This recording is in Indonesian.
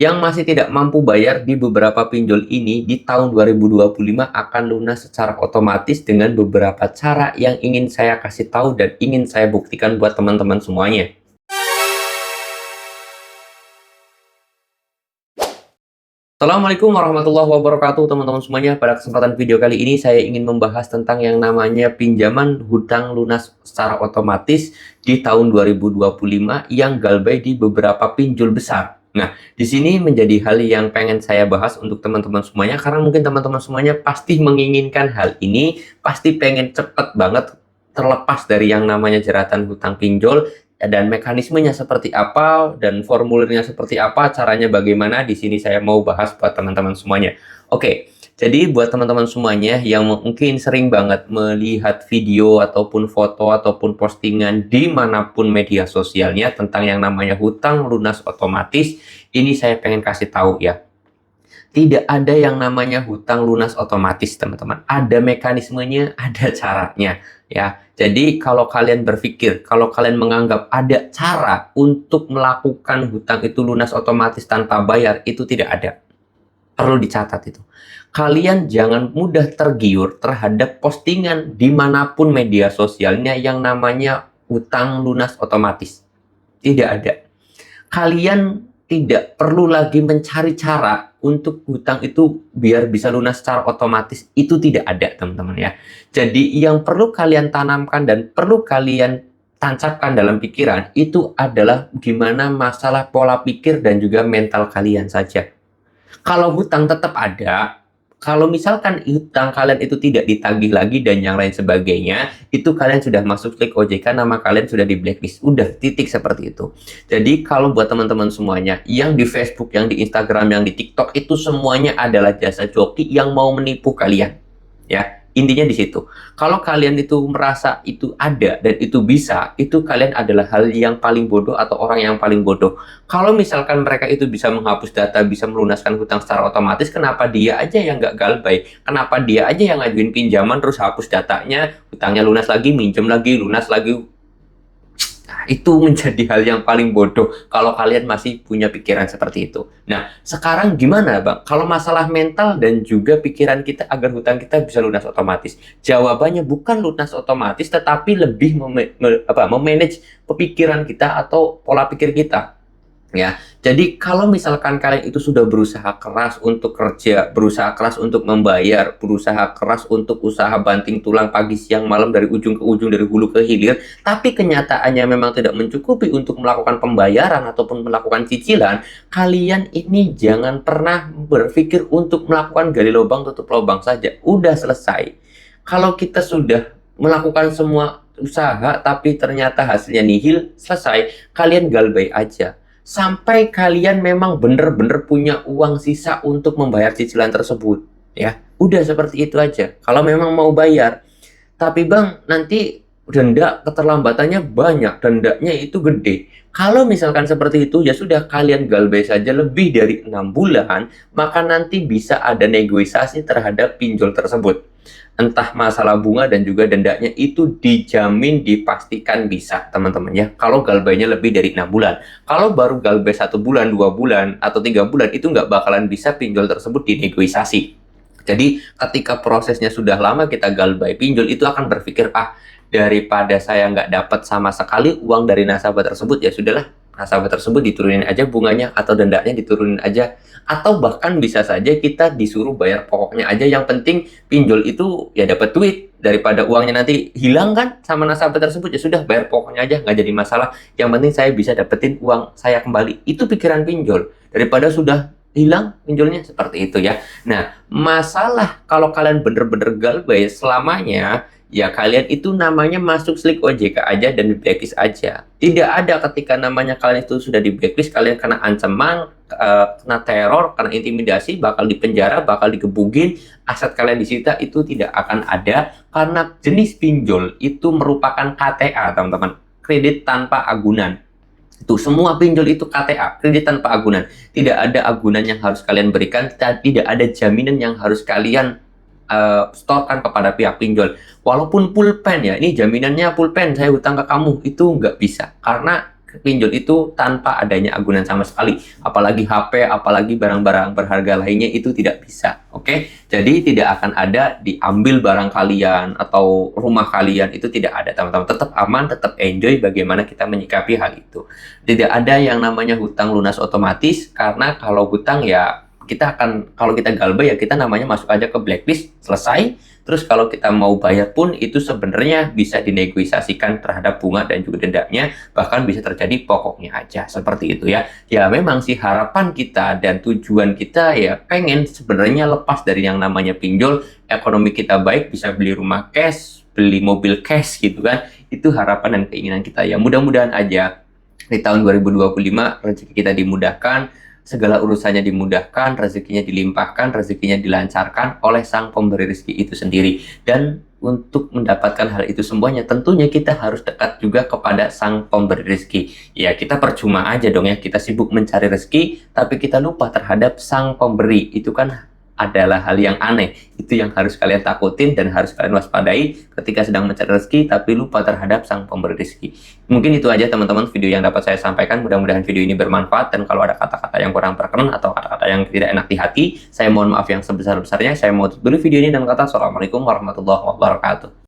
Yang masih tidak mampu bayar di beberapa pinjol ini di tahun 2025 akan lunas secara otomatis dengan beberapa cara yang ingin saya kasih tahu dan ingin saya buktikan buat teman-teman semuanya. Assalamualaikum warahmatullahi wabarakatuh teman-teman semuanya. Pada kesempatan video kali ini saya ingin membahas tentang yang namanya pinjaman hutang lunas secara otomatis di tahun 2025 yang galbay di beberapa pinjol besar. Nah, di sini menjadi hal yang pengen saya bahas untuk teman-teman semuanya karena mungkin teman-teman semuanya pasti menginginkan hal ini, pasti pengen cepet banget terlepas dari yang namanya jeratan hutang pinjol. Dan mekanismenya seperti apa, dan formulirnya seperti apa, caranya bagaimana, di sini saya mau bahas buat teman-teman semuanya. Oke, jadi buat teman-teman semuanya yang mungkin sering banget melihat video ataupun foto ataupun postingan dimanapun media sosialnya tentang yang namanya hutang lunas otomatis, ini saya pengen kasih tahu ya. Tidak ada yang namanya hutang lunas otomatis, teman-teman. Ada mekanismenya, ada caranya, ya. Jadi, kalau kalian berpikir, kalau kalian menganggap ada cara untuk melakukan hutang itu lunas otomatis tanpa bayar, itu tidak ada. Perlu dicatat itu. Kalian jangan mudah tergiur terhadap postingan dimanapun media sosialnya yang namanya hutang lunas otomatis. Tidak ada. Kalian tidak perlu lagi mencari cara untuk hutang itu biar bisa lunas secara otomatis. Itu tidak ada, teman-teman ya. Jadi yang perlu kalian tanamkan dan perlu kalian tancapkan dalam pikiran itu adalah gimana masalah pola pikir dan juga mental kalian saja. Kalau hutang tetap ada, kalau misalkan hutang kalian itu tidak ditagih lagi dan yang lain sebagainya, itu kalian sudah masuk klik OJK, nama kalian sudah di blacklist. Udah, titik seperti itu. Jadi kalau buat teman-teman semuanya, yang di Facebook, yang di Instagram, yang di TikTok, itu semuanya adalah jasa joki yang mau menipu kalian. Ya, intinya di situ. Kalau kalian itu merasa itu ada dan itu bisa, itu kalian adalah hal yang paling bodoh atau orang yang paling bodoh. Kalau misalkan mereka itu bisa menghapus data, bisa melunaskan hutang secara otomatis, kenapa dia aja yang nggak galbay? Kenapa dia aja yang ngajuin pinjaman terus hapus datanya, hutangnya lunas lagi, minjem lagi, lunas lagi? Nah, itu menjadi hal yang paling bodoh kalau kalian masih punya pikiran seperti itu. Nah, sekarang gimana, Bang? Kalau masalah mental dan juga pikiran kita agar hutang kita bisa lunas otomatis. Jawabannya bukan lunas otomatis, tetapi lebih memanage pemikiran kita atau pola pikir kita. Ya, jadi kalau misalkan kalian itu sudah berusaha keras untuk kerja, berusaha keras untuk membayar, berusaha keras untuk usaha banting tulang pagi siang malam dari ujung ke ujung, dari hulu ke hilir, tapi kenyataannya memang tidak mencukupi untuk melakukan pembayaran ataupun melakukan cicilan, kalian ini jangan pernah berpikir untuk melakukan gali lubang tutup lubang saja. Udah selesai. Kalau kita sudah melakukan semua usaha tapi ternyata hasilnya nihil, selesai, kalian galbay aja sampai kalian memang benar-benar punya uang sisa untuk membayar cicilan tersebut, ya. Udah seperti itu aja. Kalau memang mau bayar, tapi Bang, nanti denda keterlambatannya banyak, dendanya itu gede. Kalau misalkan seperti itu, ya sudah, kalian galbay saja lebih dari 6 bulan, maka nanti bisa ada negosiasi terhadap pinjol tersebut. Entah masalah bunga dan juga dendanya itu dijamin, dipastikan bisa, teman-teman ya. Kalau galbaynya lebih dari 6 bulan. Kalau baru galbay 1 bulan, 2 bulan, atau 3 bulan, itu nggak bakalan bisa pinjol tersebut dinegosiasi. Jadi ketika prosesnya sudah lama kita galbay pinjol, itu akan berpikir, daripada saya nggak dapat sama sekali uang dari nasabah tersebut, ya sudahlah, nasabah tersebut diturunin aja bunganya atau dendanya diturunin aja. Atau bahkan bisa saja kita disuruh bayar pokoknya aja, yang penting pinjol itu ya dapat duit, daripada uangnya nanti hilang kan sama nasabah tersebut, ya sudah, bayar pokoknya aja, nggak jadi masalah, yang penting saya bisa dapetin uang saya kembali. Itu pikiran pinjol, daripada sudah hilang pinjolnya, seperti itu ya. Nah, masalah kalau kalian bener-bener galbay selamanya, ya kalian itu namanya masuk slik OJK aja dan di blacklist aja. Tidak ada ketika namanya kalian itu sudah di blacklist, kalian kena ancaman, kena teror, kena intimidasi, bakal dipenjara, bakal digebugin, aset kalian disita, itu tidak akan ada. Karena jenis pinjol itu merupakan KTA, teman-teman. Kredit tanpa agunan. Itu semua pinjol itu KTA, kredit tanpa agunan. Tidak ada agunan yang harus kalian berikan, tidak ada jaminan yang harus kalian setorkan kepada pihak pinjol. Walaupun pulpen ya, ini jaminannya pulpen, saya hutang ke kamu, itu nggak bisa. Karena pinjol itu tanpa adanya agunan sama sekali, apalagi HP, apalagi barang-barang berharga lainnya itu tidak bisa. Oke, jadi tidak akan ada diambil barang kalian atau rumah kalian, itu tidak ada teman-teman. Tetap aman, tetap enjoy bagaimana kita menyikapi hal itu. Tidak ada yang namanya hutang lunas otomatis, karena kalau hutang ya kita akan, kalau kita galbay ya kita namanya masuk aja ke blacklist, selesai. Terus kalau kita mau bayar pun itu sebenarnya bisa dinegosiasikan terhadap bunga dan juga dendanya, bahkan bisa terjadi pokoknya aja, seperti itu ya. Ya memang sih harapan kita dan tujuan kita ya pengen sebenarnya lepas dari yang namanya pinjol, ekonomi kita baik, bisa beli rumah cash, beli mobil cash gitu kan. Itu harapan dan keinginan kita ya. Mudah-mudahan aja di tahun 2025 rezeki kita dimudahkan, segala urusannya dimudahkan, rezekinya dilimpahkan, rezekinya dilancarkan oleh sang pemberi rezeki itu sendiri. Dan untuk mendapatkan hal itu semuanya, tentunya kita harus dekat juga kepada sang pemberi rezeki. Ya, kita percuma aja dong ya, kita sibuk mencari rezeki, tapi kita lupa terhadap sang pemberi. Itu kan adalah hal yang aneh. Itu yang harus kalian takutin dan harus kalian waspadai ketika sedang mencari rezeki, tapi lupa terhadap sang pemberi rezeki. Mungkin itu aja teman-teman video yang dapat saya sampaikan. Mudah-mudahan video ini bermanfaat, dan kalau ada kata-kata yang kurang berkenan atau kata-kata yang tidak enak di hati, saya mohon maaf yang sebesar-besarnya. Saya mau tutup dulu video ini dengan kata Assalamualaikum warahmatullahi wabarakatuh.